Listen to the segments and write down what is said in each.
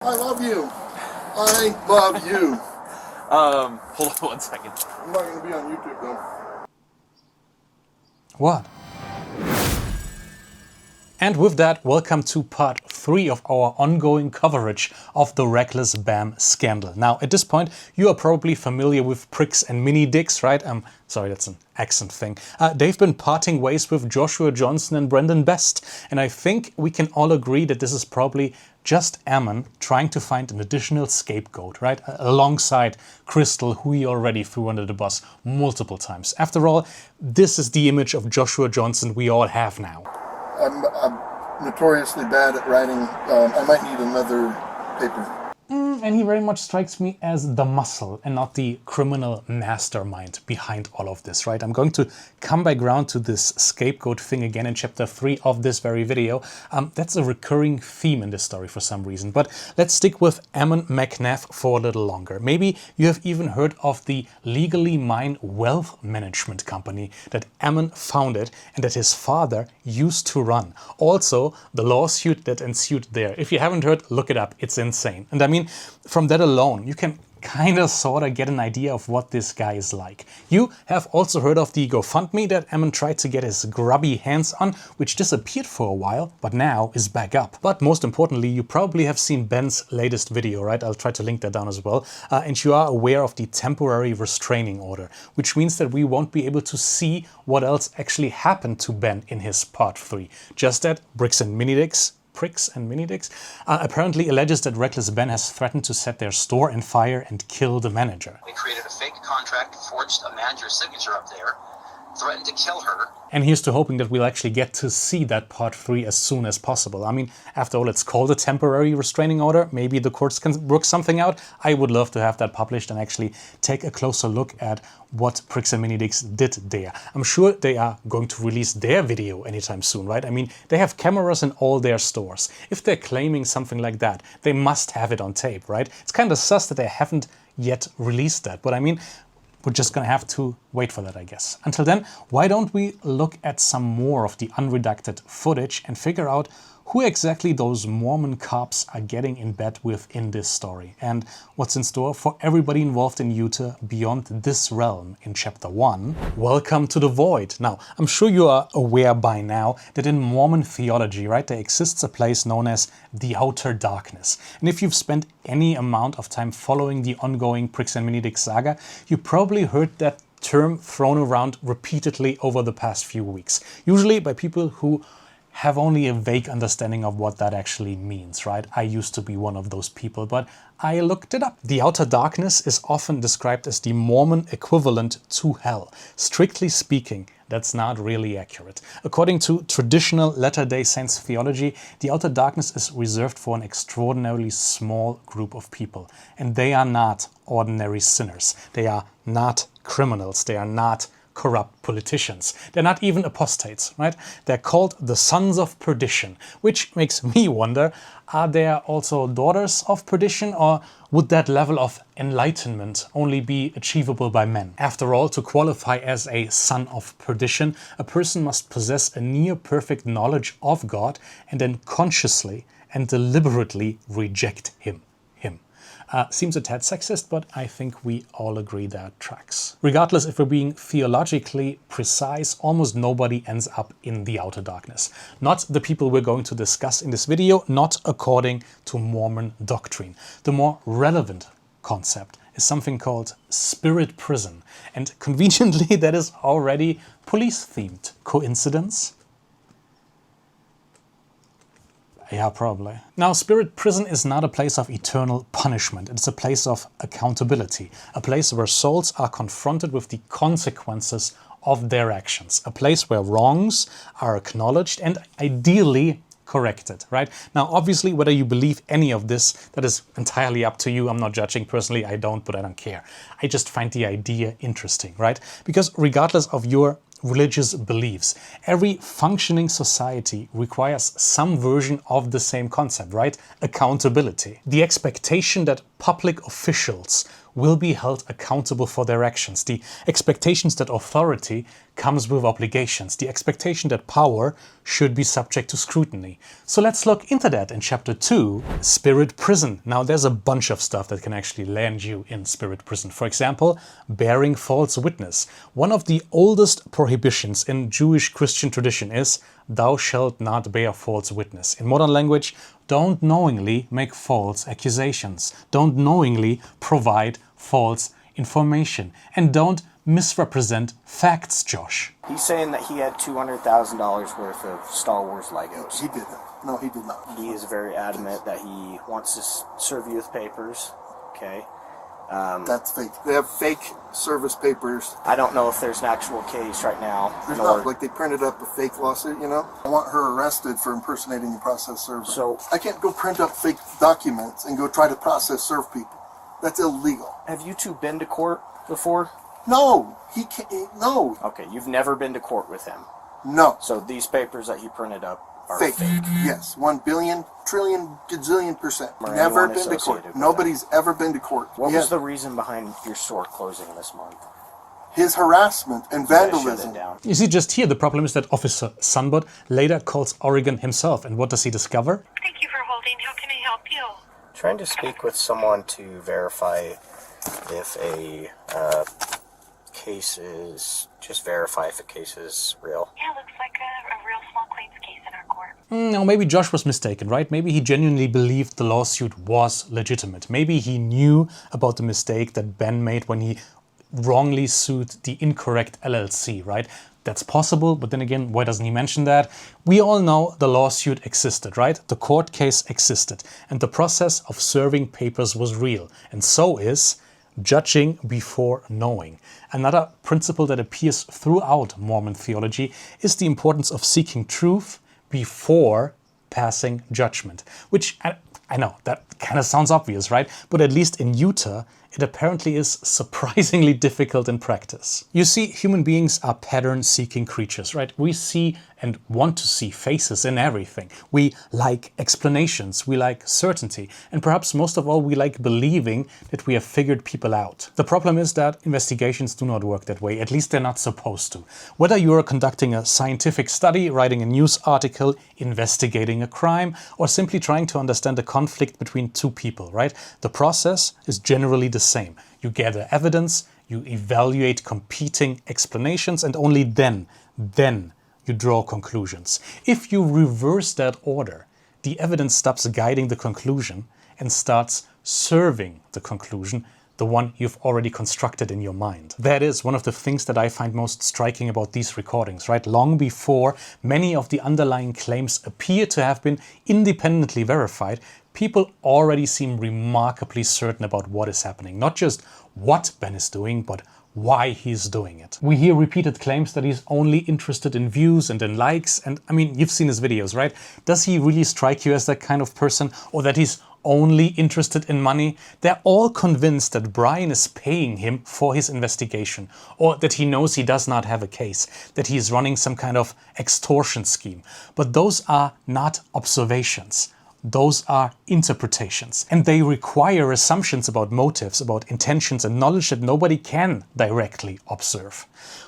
I love you. I love you. Hold on 1 second. I'm not going to be on YouTube though. What? And with that, welcome to part 3 of our ongoing coverage of the Reckless BAM scandal. Now, at this point, you are probably familiar with Bricks and Minifigs, right? Sorry, that's an accent thing. They've been parting ways with Joshua Johnson and Brendan Best, and I think we can all agree that this is probably just Ammon trying to find an additional scapegoat, right? Alongside Crystal, who he already threw under the bus multiple times. After all, this is the image of Joshua Johnson we all have now. I'm notoriously bad at writing. I might need another paper. And he very much strikes me as the muscle and not the criminal mastermind behind all of this, right? I'm going to come back around to this scapegoat thing again in chapter 3 of this very video. That's a recurring theme in this story for some reason. But let's stick with Ammon McNeff for a little longer. Maybe you have even heard of the Legally Mine wealth management company that Ammon founded and that his father used to run. Also, the lawsuit that ensued there. If you haven't heard, look it up. It's insane. And I mean, from that alone, you can kind of sort of get an idea of what this guy is like. You have also heard of the GoFundMe that Ammon tried to get his grubby hands on, which disappeared for a while, but now is back up. But most importantly, you probably have seen Ben's latest video, right? I'll try to link that down as well. And you are aware of the Temporary Restraining Order, which means that we won't be able to see what else actually happened to Ben in his part 3. Just that Bricks and Minifigs apparently alleges that Reckless Ben has threatened to set their store on fire and kill the manager. They created a fake contract, forged a manager's signature up there, threatened to kill her. And here's to hoping that we'll actually get to see that part 3 as soon as possible. I mean, after all, it's called a Temporary Restraining Order. Maybe the courts can work something out. I would love to have that published and actually take a closer look at what Bricks and Minifigs did there. I'm sure they are going to release their video anytime soon, right? I mean, they have cameras in all their stores. If they're claiming something like that, they must have it on tape, right? It's kind of sus that they haven't yet released that, but I mean, we're just gonna have to wait for that, I guess. Until then, why don't we look at some more of the unredacted footage and figure out who exactly those Mormon cops are getting in bed with in this story, and what's in store for everybody involved in Utah beyond this realm in chapter 1. Welcome to the Void. Now, I'm sure you are aware by now that in Mormon theology, right, there exists a place known as the Outer Darkness. And if you've spent any amount of time following the ongoing Bricks and Minifigs saga, you probably heard that term thrown around repeatedly over the past few weeks, usually by people who have only a vague understanding of what that actually means, right? I used to be one of those people, but I looked it up. The Outer Darkness is often described as the Mormon equivalent to hell. Strictly speaking, that's not really accurate. According to traditional Latter-day Saints theology, the Outer Darkness is reserved for an extraordinarily small group of people. And they are not ordinary sinners. They are not criminals. They are not corrupt politicians. They're not even apostates, right? They're called the sons of perdition, which makes me wonder, are there also daughters of perdition, or would that level of enlightenment only be achievable by men? After all, to qualify as a son of perdition, a person must possess a near-perfect knowledge of God and then consciously and deliberately reject him. Seems a tad sexist, but I think we all agree that tracks. Regardless, if we're being theologically precise, almost nobody ends up in the Outer Darkness. Not the people we're going to discuss in this video, not according to Mormon doctrine. The more relevant concept is something called spirit prison, and conveniently that is already police-themed. Coincidence? Yeah, probably. Now, spirit prison is not a place of eternal punishment. It's a place of accountability. A place where souls are confronted with the consequences of their actions. A place where wrongs are acknowledged and ideally corrected, right? Now, obviously, whether you believe any of this, that is entirely up to you. I'm not judging personally. I don't, but I don't care. I just find the idea interesting, right? Because regardless of your religious beliefs, every functioning society requires some version of the same concept, right? Accountability. The expectation that public officials will be held accountable for their actions. The expectations that authority comes with obligations. The expectation that power should be subject to scrutiny. So let's look into that in chapter 2, Spirit Prison. Now there's a bunch of stuff that can actually land you in Spirit Prison. For example, bearing false witness. One of the oldest prohibitions in Jewish Christian tradition is thou shalt not bear false witness. In modern language, don't knowingly make false accusations. Don't knowingly provide false information. And don't misrepresent facts, Josh. He's saying that he had $200,000 worth of Star Wars Legos. He didn't. No, he did not. He is very adamant that he wants to serve you with papers. Okay. That's fake. They have fake service papers. I don't know if there's an actual case right now. There's not. Like, they printed up a fake lawsuit, you know? I want her arrested for impersonating the process server. So I can't go print up fake documents and go try to process serve people. That's illegal. Have you two been to court before? No, he can't. No. Okay, you've never been to court with him. No. So these papers that he printed up are Fake. fake. Yes, 1 billion, trillion, gazillion %. Or Never anyone been to court. associated with Nobody's ever been to court. What He was had the reason behind your store closing this month? his harassment and You guys shut vandalism. it down. You see, just here, the problem is that Officer Sunbot later calls Oregon himself. And what does he discover? Thank you for holding. How can I help you? Trying to speak with someone to verify if a case is, just verify if a case is real. Yeah, looks like a real small claims case in our court. No, maybe Josh was mistaken, right? Maybe he genuinely believed the lawsuit was legitimate. Maybe he knew about the mistake that Ben made when he wrongly sued the incorrect LLC, right? That's possible, but then again, why doesn't he mention that? We all know the lawsuit existed, right? The court case existed, and the process of serving papers was real, and so is judging before knowing. Another principle that appears throughout Mormon theology is the importance of seeking truth before passing judgment, which I know that kind of sounds obvious, right? But at least in Utah, it apparently is surprisingly difficult in practice. You see, human beings are pattern-seeking creatures, right? We see and want to see faces in everything. We like explanations, we like certainty, and perhaps most of all, we like believing that we have figured people out. The problem is that investigations do not work that way, at least they're not supposed to. Whether you are conducting a scientific study, writing a news article, investigating a crime, or simply trying to understand a conflict between two people, right? The process is generally the same. You gather evidence, you evaluate competing explanations, and only then you draw conclusions. If you reverse that order, the evidence stops guiding the conclusion and starts serving the conclusion, the one you've already constructed in your mind. That is one of the things that I find most striking about these recordings, right? Long before many of the underlying claims appear to have been independently verified, people already seem remarkably certain about what is happening. Not just what Ben is doing, but why he's doing it. We hear repeated claims that he's only interested in views and in likes, and I mean, you've seen his videos, right? Does he really strike you as that kind of person, or that he's only interested in money? They're all convinced that Brian is paying him for his investigation, or that he knows he does not have a case, that he is running some kind of extortion scheme. But those are not observations. Those are interpretations, and they require assumptions about motives, about intentions, and knowledge that nobody can directly observe.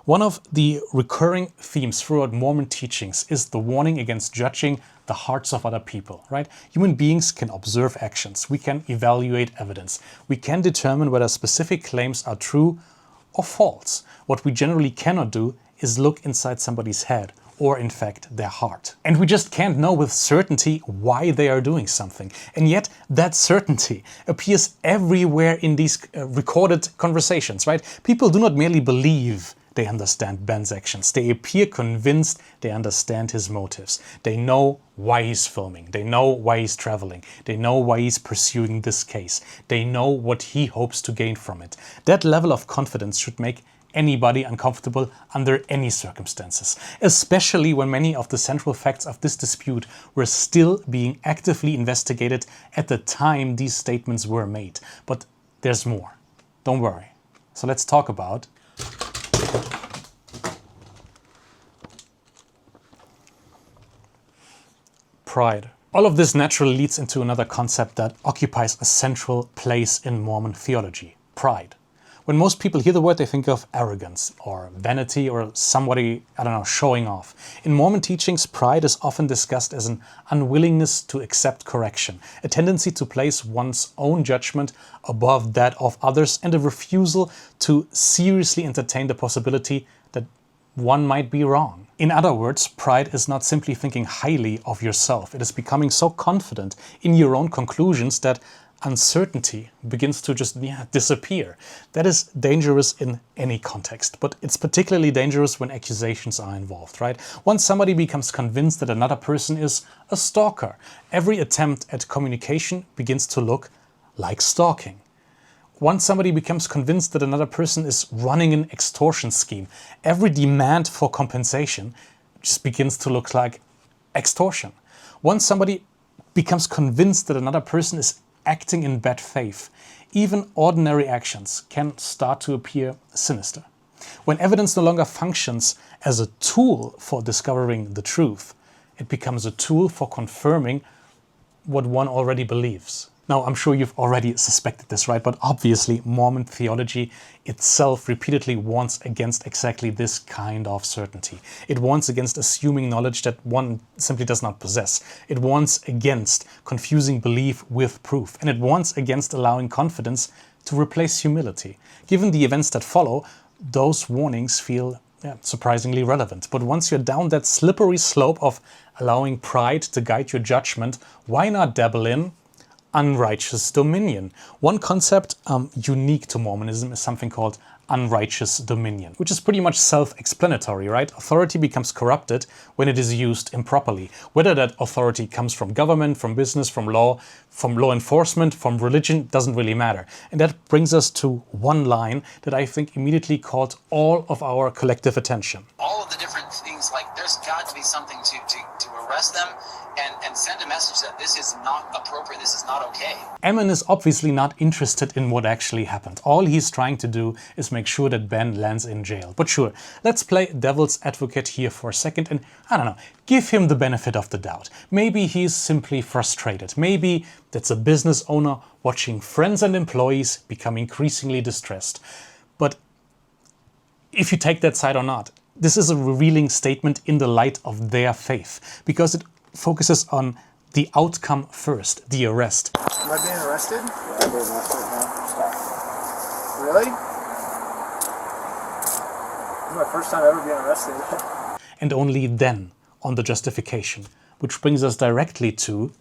One of the recurring themes throughout Mormon teachings is the warning against judging the hearts of other people, right? Human beings can observe actions, we can evaluate evidence, we can determine whether specific claims are true or false. What we generally cannot do is look inside somebody's head, or in fact their heart. And we just can't know with certainty why they are doing something. And yet that certainty appears everywhere in these recorded conversations, right? People do not merely believe they understand Ben's actions. They appear convinced they understand his motives. They know why he's filming. They know why he's traveling. They know why he's pursuing this case. They know what he hopes to gain from it. That level of confidence should make anybody uncomfortable under any circumstances, especially when many of the central facts of this dispute were still being actively investigated at the time these statements were made. But there's more. Don't worry. So let's talk about pride. All of this naturally leads into another concept that occupies a central place in Mormon theology: pride. When most people hear the word, they think of arrogance or vanity or somebody, I don't know, showing off. In Mormon teachings, pride is often discussed as an unwillingness to accept correction, a tendency to place one's own judgment above that of others, and a refusal to seriously entertain the possibility that one might be wrong. In other words, pride is not simply thinking highly of yourself. It is becoming so confident in your own conclusions that uncertainty begins to just disappear. That is dangerous in any context, but it's particularly dangerous when accusations are involved, right? Once somebody becomes convinced that another person is a stalker, every attempt at communication begins to look like stalking. Once somebody becomes convinced that another person is running an extortion scheme, every demand for compensation just begins to look like extortion. Once somebody becomes convinced that another person is acting in bad faith, even ordinary actions can start to appear sinister. When evidence no longer functions as a tool for discovering the truth, it becomes a tool for confirming what one already believes. Now, I'm sure you've already suspected this, right? But obviously, Mormon theology itself repeatedly warns against exactly this kind of certainty. It warns against assuming knowledge that one simply does not possess. It warns against confusing belief with proof. And it warns against allowing confidence to replace humility. Given the events that follow, those warnings feel surprisingly relevant. But once you're down that slippery slope of allowing pride to guide your judgment, why not dabble in unrighteous dominion? One concept unique to Mormonism is something called unrighteous dominion, which is pretty much self-explanatory, right? Authority becomes corrupted when it is used improperly. Whether that authority comes from government, from business, from law enforcement, from religion, doesn't really matter. And that brings us to one line that I think immediately caught all of our collective attention. All of the different things, like there's got to be something to arrest them and send a message that this is not appropriate, this is not okay. Ammon is obviously not interested in what actually happened. All he's trying to do is make sure that Ben lands in jail. But sure, let's play devil's advocate here for a second and, I don't know, give him the benefit of the doubt. Maybe he's simply frustrated. Maybe that's a business owner watching friends and employees become increasingly distressed. But if you take that side or not, this is a revealing statement in the light of their faith, because it focuses on the outcome first, the arrest. Am I being arrested? Yeah, I'm being arrested now. Stop. Really? This is my first time ever being arrested. And only then on the justification, which brings us directly to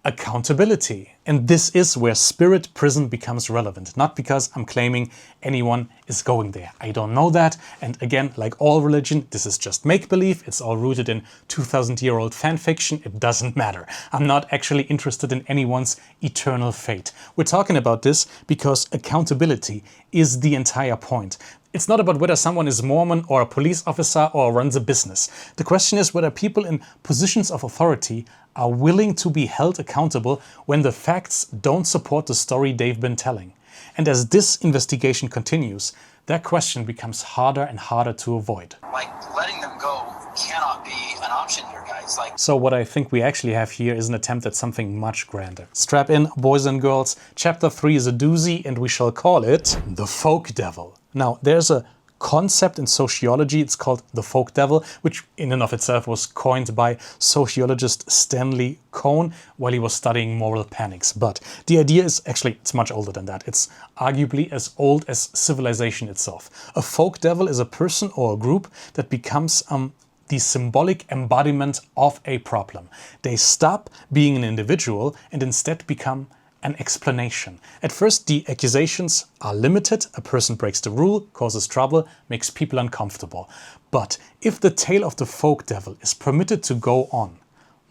accountability. And this is where spirit prison becomes relevant, not because I'm claiming anyone is going there. I don't know that. And again, like all religion, this is just make-believe. It's all rooted in 2,000-year-old fan fiction. It doesn't matter. I'm not actually interested in anyone's eternal fate. We're talking about this because accountability is the entire point. It's not about whether someone is Mormon or a police officer or runs a business. The question is whether people in positions of authority are willing to be held accountable when the facts don't support the story they've been telling. And as this investigation continues, that question becomes harder and harder to avoid. Like, letting them go cannot be an option here, guys. So what I think we actually have here is an attempt at something much grander. Strap in, boys and girls. Chapter 3 is a doozy, and we shall call it the folk devil. Now, there's a concept in sociology, it's called the folk devil, which in and of itself was coined by sociologist Stanley Cohen while he was studying moral panics. But the idea is actually, it's much older than that. It's arguably as old as civilization itself. A folk devil is a person or a group that becomes the symbolic embodiment of a problem. They stop being an individual and instead become an explanation. At first, the accusations are limited. A person breaks the rule, causes trouble, makes people uncomfortable. But if the tale of the folk devil is permitted to go on,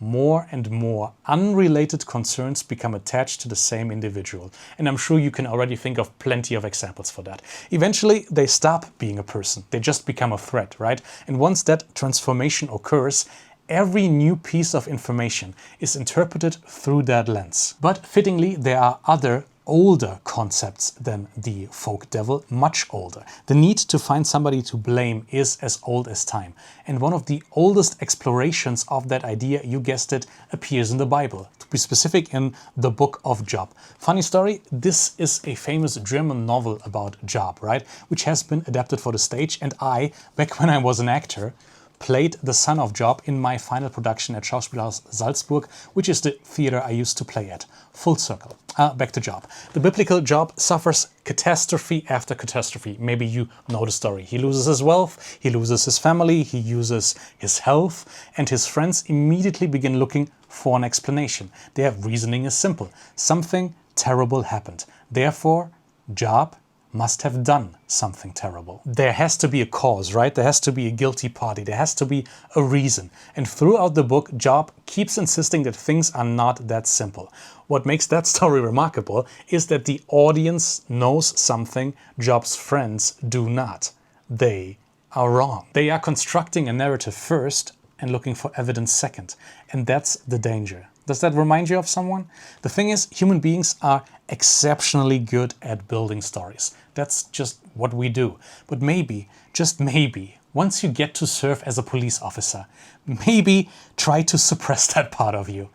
more and more unrelated concerns become attached to the same individual. And I'm sure you can already think of plenty of examples for that. Eventually, they stop being a person. They just become a threat, right? And once that transformation occurs, every new piece of information is interpreted through that lens. But fittingly, there are other older concepts than the folk devil, much older. The need to find somebody to blame is as old as time. And one of the oldest explorations of that idea, you guessed it, appears in the Bible. To be specific, in the book of Job. Funny story, this is a famous German novel about Job, right? Which has been adapted for the stage, and I, back when I was an actor, played the son of Job in my final production at Schauspielhaus Salzburg, which is the theater I used to play at. Full circle. Back to Job. The biblical Job suffers catastrophe after catastrophe. Maybe you know the story. He loses his wealth, he loses his family, he loses his health, and his friends immediately begin looking for an explanation. Their reasoning is simple. Something terrible happened. Therefore, Job must have done something terrible. There has to be a cause, right? There has to be a guilty party. There has to be a reason. And throughout the book, Job keeps insisting that things are not that simple. What makes that story remarkable is that the audience knows something Job's friends do not. They are wrong. They are constructing a narrative first and looking for evidence second. And that's the danger. Does that remind you of someone? The thing is, human beings are exceptionally good at building stories. That's just what we do. But maybe, just maybe, once you get to serve as a police officer, maybe try to suppress that part of you.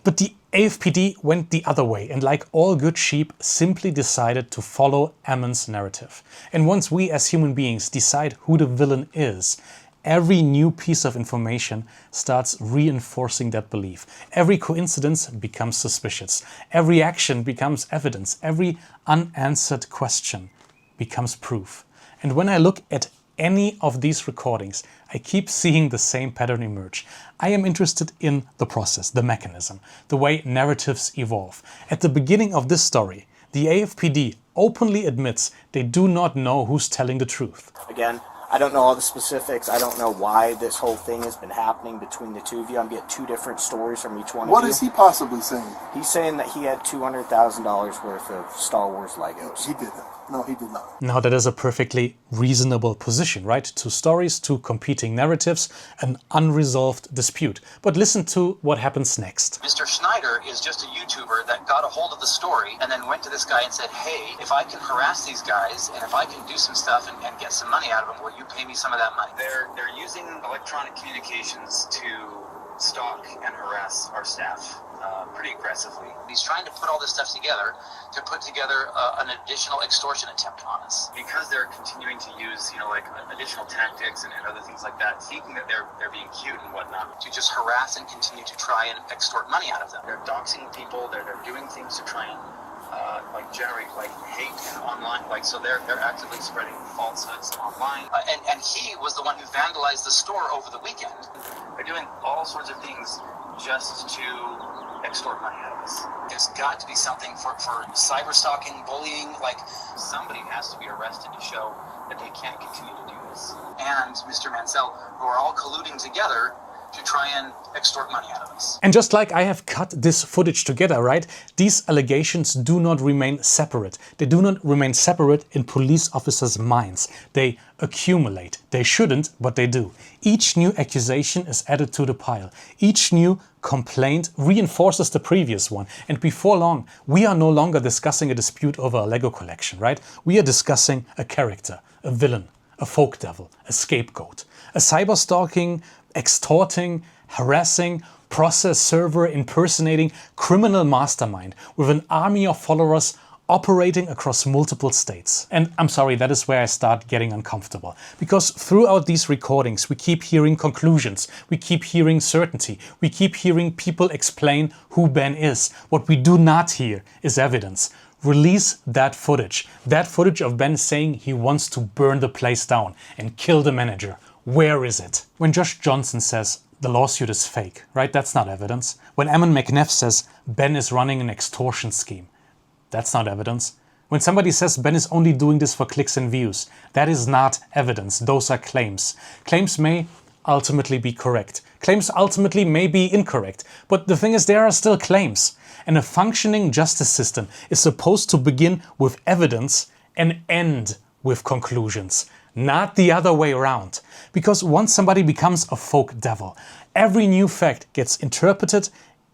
But the AFPD went the other way and, like all good sheep, simply decided to follow Ammon's narrative. And once we as human beings decide who the villain is, every new piece of information starts reinforcing that belief. Every coincidence becomes suspicious. Every action becomes evidence. Every unanswered question becomes proof. And when I look at any of these recordings, I keep seeing the same pattern emerge. I am interested in the process, the mechanism, the way narratives evolve. At the beginning of this story, the AFPD openly admits they do not know who's telling the truth. Again, I don't know all the specifics. I don't know why this whole thing has been happening between the two of you. I'm getting two different stories from each one of you. What is he possibly saying? He's saying that he had $200,000 worth of Star Wars Legos. He didn't. No, he did not. Now that is a perfectly reasonable position, right? Two stories, two competing narratives, an unresolved dispute. But listen to what happens next. Mr. Schneider is just a YouTuber that got a hold of the story and then went to this guy and said, hey, if I can harass these guys and if I can do some stuff and get some money out of them, will you pay me some of that money? They're using electronic communications to stalk and harass our staff pretty aggressively. He's trying to put all this stuff together to put together an additional extortion attempt on us. Because they're continuing to use, like additional tactics and other things like that, thinking that they're being cute and whatnot, to just harass and continue to try and extort money out of them. They're doxing people, they're doing things to try and generate hate and online, so they're actively spreading falsehoods online. And he was the one who vandalized the store over the weekend. They're doing all sorts of things just to extort money out of us. There's got to be something for cyber stalking, bullying. Somebody has to be arrested to show that they can't continue to do this. And Mr. Mansell, who are all colluding together to try and extort money out of us. And just like I have cut this footage together, right? These allegations do not remain separate. They do not remain separate in police officers' minds. They accumulate. They shouldn't, but they do. Each new accusation is added to the pile. Each new complaint reinforces the previous one. And before long, we are no longer discussing a dispute over a Lego collection, right? We are discussing a character, a villain, a folk devil, a scapegoat, a cyber-stalking, extorting, harassing, process server impersonating criminal mastermind with an army of followers operating across multiple states. And I'm sorry, that is where I start getting uncomfortable. Because throughout these recordings, we keep hearing conclusions, we keep hearing certainty, we keep hearing people explain who Ben is. What we do not hear is evidence. Release that footage of Ben saying he wants to burn the place down and kill the manager. Where is it? When Josh Johnson says the lawsuit is fake, right? That's not evidence. When Ammon McNeff says Ben is running an extortion scheme, that's not evidence. When somebody says Ben is only doing this for clicks and views, that is not evidence. Those are claims. Claims may ultimately be correct. Claims ultimately may be incorrect. But the thing is, there are still claims. And a functioning justice system is supposed to begin with evidence and end with conclusions. Not the other way around. Because once somebody becomes a folk devil, every new fact gets interpreted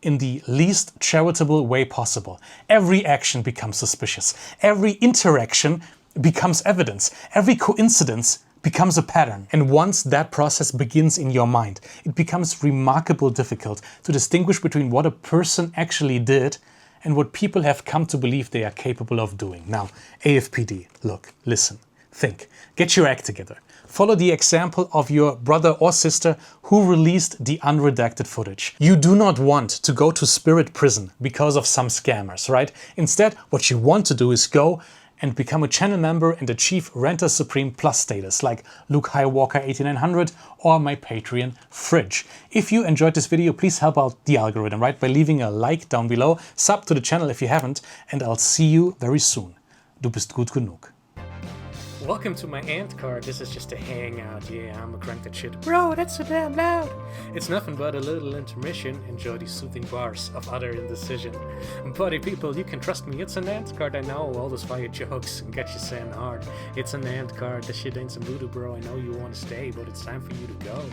in the least charitable way possible. Every action becomes suspicious. Every interaction becomes evidence. Every coincidence becomes a pattern. And once that process begins in your mind, it becomes remarkably difficult to distinguish between what a person actually did and what people have come to believe they are capable of doing. Now, AFPD, look, listen, think, get your act together. Follow the example of your brother or sister who released the unredacted footage. You do not want to go to spirit prison because of some scammers, right? Instead, what you want to do is go and become a channel member and achieve Renter Supreme Plus status like Luke Highwalker 8900 or my Patreon Fridge. If you enjoyed this video, please help out the algorithm, right? By leaving a like down below, sub to the channel if you haven't, and I'll see you very soon. Du bist gut genug. Welcome to my ant card. This is just a hangout. Yeah, I'm a crank that shit. Bro, that's so damn loud. It's nothing but a little intermission. Enjoy these soothing bars of utter indecision. Buddy people, you can trust me. It's an ant card. I know all those fire jokes and get you saying hard. It's an ant card. This shit ain't some voodoo, bro. I know you want to stay, but it's time for you to go.